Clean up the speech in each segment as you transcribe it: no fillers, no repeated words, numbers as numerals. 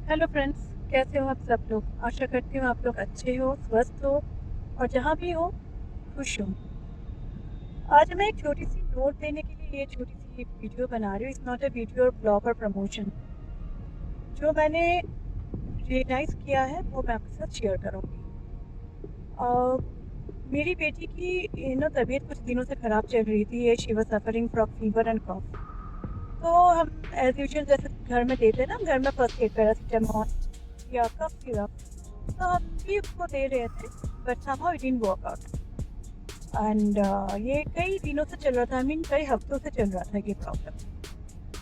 Hello friends, कैसे हो आप सब लोग। आशा करती हूँ आप लोग अच्छे हो, स्वस्थ हो और जहाँ भी हो खुश हो। आज मैं एक छोटी सी नोट देने के लिए ये छोटी सी वीडियो बना रही हूँ। इट्स नॉट अ वीडियो और ब्लॉग और प्रमोशन। जो मैंने रियलाइज़ किया है वो मैं आपके साथ शेयर करूँगी। मेरी बेटी की तबीयत कुछ दिनों से ख़राब चल रही थी। She was suffering from fever and cough. तो हम एज यूजुअल जैसे घर में देते हैं ना, घर में फर्स्ट एड पैरासीटामोल या कफ सिरप, तो हम भी उसको दे रहे थे। But somehow it didn't work out and ये कई दिनों से चल रहा था। आई मीन कई हफ्तों से चल रहा था ये प्रॉब्लम।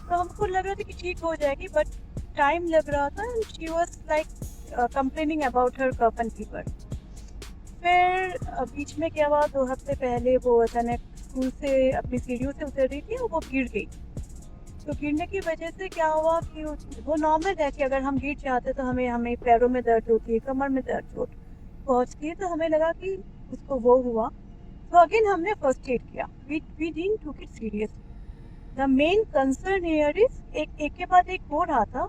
तो हमको लग रहा था कि ठीक हो जाएगी, बट टाइम लग रहा था and she was like complaining about her cough and fever. फिर बीच में क्या हुआ, 2 हफ्ते पहले वो अचानक स्कूल से अपनी सीढ़ियों से उतर रही थी और वो गिर गई। तो गिरने की वजह से क्या हुआ कि वो नॉर्मल है कि अगर हम गिर जाते तो हमें हमें पैरों में दर्द होती है, कमर में दर्द चोट पहुंचती है। तो हमें लगा कि उसको वो हुआ। तो अगेन हमने फर्स्ट एड किया। We didn't took it seriously. The main concern here is एक के बाद एक हो रहा था,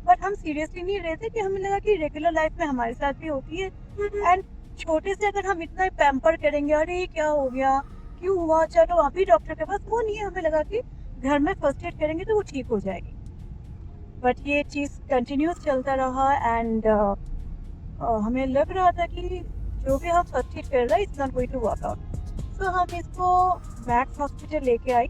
बट हम सीरियसली नहीं रहे थे कि हमें लगा कि रेगुलर लाइफ में हमारे साथ भी होती है। एंड छोटे से अगर हम इतना पैम्पर करेंगे, अरे क्या हो गया, क्यों हुआ, चलो अभी डॉक्टर के पास, वो नहीं है। हमें लगा कि घर में फर्स्ट एड करेंगे तो वो ठीक हो जाएगी। बट ये चीज़ कंटिन्यूस चलता रहा एंड हमें लग रहा था कि जो भी हम फर्स्ट एड कर रहे हैं it's not going to work out. तो हम इसको मैक्स हॉस्पिटल लेके आई।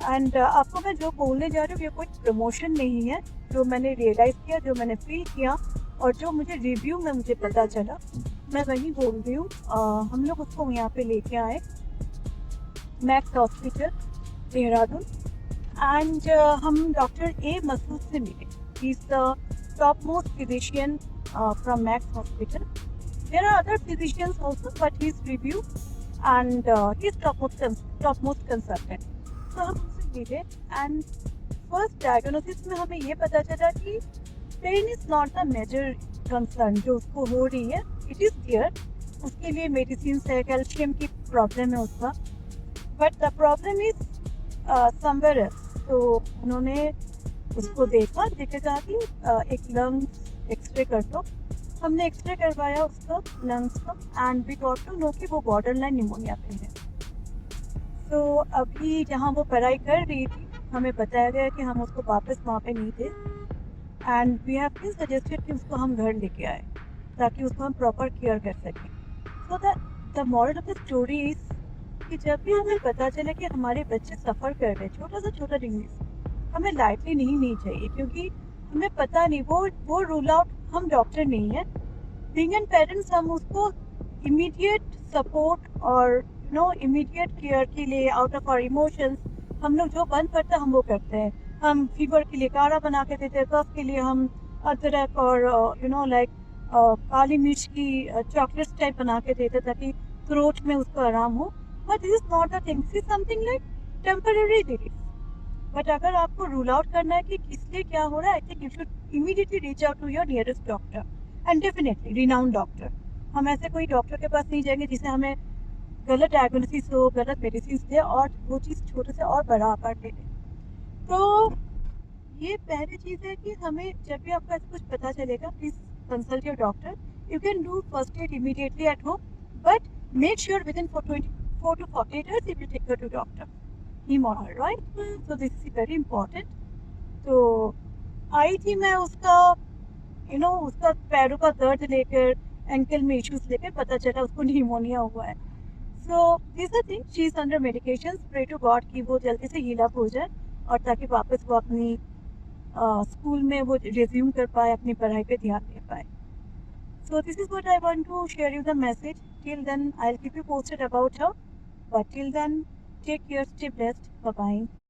एंड आपको मैं जो बोलने जा रही हूँ ये कोई प्रमोशन नहीं है। जो मैंने रियलाइज़ किया, जो मैंने फील किया और जो मुझे रिव्यू में मुझे पता चला, मैं वही बोल रही हूँ। हम लोग उसको यहाँ पे लेके आए, मैक्स हॉस्पिटल देहरादून। एंड हम डॉक्टर ए मसूद से मिले। He is the top most physician from Max hospital. There are other physicians also, but he is review and he is top most consultant. तो हम उनसे मिले एंड फर्स्ट डायग्नोसिस में हमें ये पता चला कि pain is not the major concern जो उसको हो रही है। इट इज देयर, उसके लिए मेडिसिन है, कैल्शियम की प्रॉब्लम है उसका, but the problem is somewhere else. तो उन्होंने उसको देखा, देखे कहा कि एक लंग्स एक्सरे कर दो। हमने एक्सरे करवाया उसका लंग्स का and we got to know कि वो बॉर्डर लाइन निमोनिया पे है। तो अभी जहाँ वो पढ़ाई कर रही थी हमें बताया गया कि हम उसको वापस वहाँ पे नहीं थे and we have been suggested कि उसको हम घर लेके आए ताकि उसको हम प्रॉपर केयर कर सकें। So the moral of the story is कि जब भी हमें पता चले कि हमारे बच्चे सफ़र कर रहे हैं छोटा डिजीज, हमें लाइटली नहीं चाहिए, क्योंकि हमें पता नहीं, वो रूल आउट, हम डॉक्टर नहीं है। बीइंग एन पेरेंट्स हम उसको इमीडिएट सपोर्ट और इमीडिएट केयर के लिए आउट ऑफ आवर इमोशंस हम लोग जो बंद करते हैं हम वो करते हैं। हम फीवर के लिए काढ़ा बना के देते हैं, कफ के लिए हम अदरक और लाइक काली मिर्च की चॉकलेट्स टाइप बना के देते ताकि थ्रोट में उसको आराम हो। But this is not a thing, this is something like temporary relief. But अगर आपको रूल आउट करना है कि किसलिए क्या हो रहा है, I think you should immediately reach out to your nearest doctor and definitely renowned doctor. हम ऐसे कोई डॉक्टर के पास नहीं जाएंगे जिसे हमें गलत डायग्नोसिस हो, गलत मेडिसिन दे और वो चीज़ छोटे से और बड़ा आकार ले ले। तो ये पहली चीज़ है कि हमें जब भी आपको ऐसा कुछ पता चलेगा, please consult your doctor. You can do first aid immediately at home, but make sure with in 24 to 48 hours if you take her to doctor, him or her, right? So this is very important. तो आई थी मैं उसका उसका पैरों का दर्द लेकर, ankle में इश्यूज लेकर, पता चला उसको निमोनिया हुआ है। So this a thing, she is under medication. Pray to God कि वो जल्दी से हील अप हो जाए और ताकि वापस वो अपनी स्कूल में वो रिज्यूम कर पाए, अपनी पढ़ाई पे ध्यान दे पाए। So this is what I want to share you the message. Till then, I'll keep you posted about her. But till then, take care, stay blessed. Bye bye.